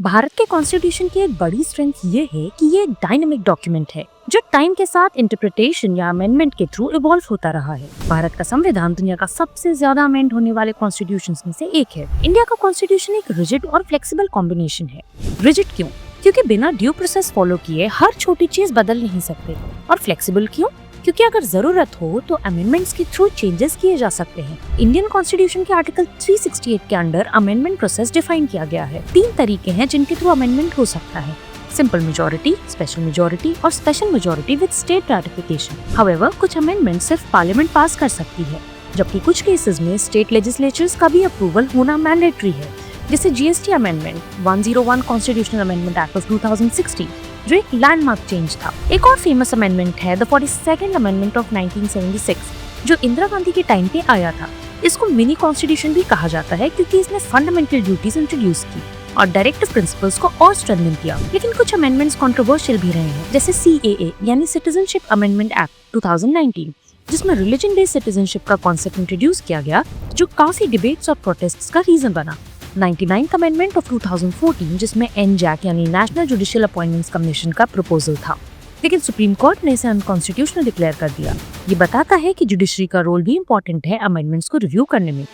भारत के कॉन्स्टिट्यूशन की एक बड़ी स्ट्रेंथ ये है कि ये एक डायनेमिक डॉक्यूमेंट है जो टाइम के साथ इंटरप्रिटेशन या अमेंडमेंट के थ्रू इवॉल्व होता रहा है। भारत का संविधान दुनिया का सबसे ज्यादा अमेंड होने वाले कॉन्स्टिट्यूशंस में से एक है। इंडिया का कॉन्स्टिट्यूशन एक रिजिड और फ्लेक्सिबल कॉम्बिनेशन है। रिजिड क्यों? क्योंकि बिना ड्यू प्रोसेस फॉलो किए हर छोटी चीज बदल नहीं सकते। और फ्लेक्सिबल क्यों? क्योंकि अगर जरूरत हो तो अमेंडमेंट्स के थ्रू चेंजेस किए जा सकते हैं। इंडियन कॉन्स्टिट्यूशन के आर्टिकल 368 के अंडर अमेंडमेंट प्रोसेस डिफाइन किया गया है। 3 तरीके हैं जिनके थ्रू अमेंडमेंट हो सकता है: सिंपल मेजोरिटी, स्पेशल मेजोरिटी और special majority with state ratification. However, कुछ अमेंडमेंट सिर्फ पार्लियामेंट पास कर सकती है, जबकि कुछ केसेस में स्टेट लेजिस्लेचर्स का भी अप्रूवल होना मैंडेटरी है, जैसे GST amendment 101 constitutional amendment act of 2016, जो एक लैंडमार्क चेंज था। एक और फेमस अमेंडमेंट है द 42nd अमेंडमेंट ऑफ 1976, जो इंदिरा गांधी के टाइम पे आया था। इसको मिनी कॉन्स्टिट्यूशन भी कहा जाता है क्योंकि इसने फंडामेंटल ड्यूटीज इंट्रोड्यूस की और डायरेक्टिव प्रिंसिपल्स को और स्ट्रेंथन किया। लेकिन कुछ अमेंडमेंट्स कंट्रोवर्शियल भी रहे हैं, जैसे CAA यानी सिटीजनशिप अमेंडमेंट एक्ट 2019, जिसमें रिलीजन बेस्ड सिटीजनशिप का कॉन्सेप्ट इंट्रोड्यूस किया गया, जो काफी डिबेट्स और प्रोटेस्ट्स का रीजन बना। 99th अमेंडमेंट ऑफ 2014, जिसमें NJAC यानी नेशनल जुडिशियल अपॉइंटमेंट्स कमीशन का प्रपोजल था, लेकिन सुप्रीम कोर्ट ने इसे अनकॉन्स्टिट्यूशनल डिक्लेयर कर दिया। ये बताता है कि जुडिशरी का रोल भी इम्पोर्टेंट है अमेंडमेंट्स को रिव्यू करने में।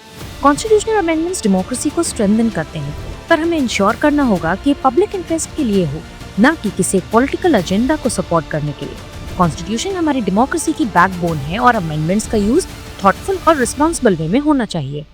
कॉन्स्टिट्यूशनल अमेंडमेंट्स डेमोक्रेसी को स्ट्रेंथन करते हैं, पर हमें इंश्योर करना होगा कि पब्लिक इंटरेस्ट के लिए हो, न कि किसी पॉलिटिकल एजेंडा को सपोर्ट करने के लिए। कॉन्स्टिट्यूशन हमारी डेमोक्रेसी की बैकबोन है और अमेंडमेंट्स का यूज थॉटफुल और रिस्पॉन्सिबल वे में होना चाहिए।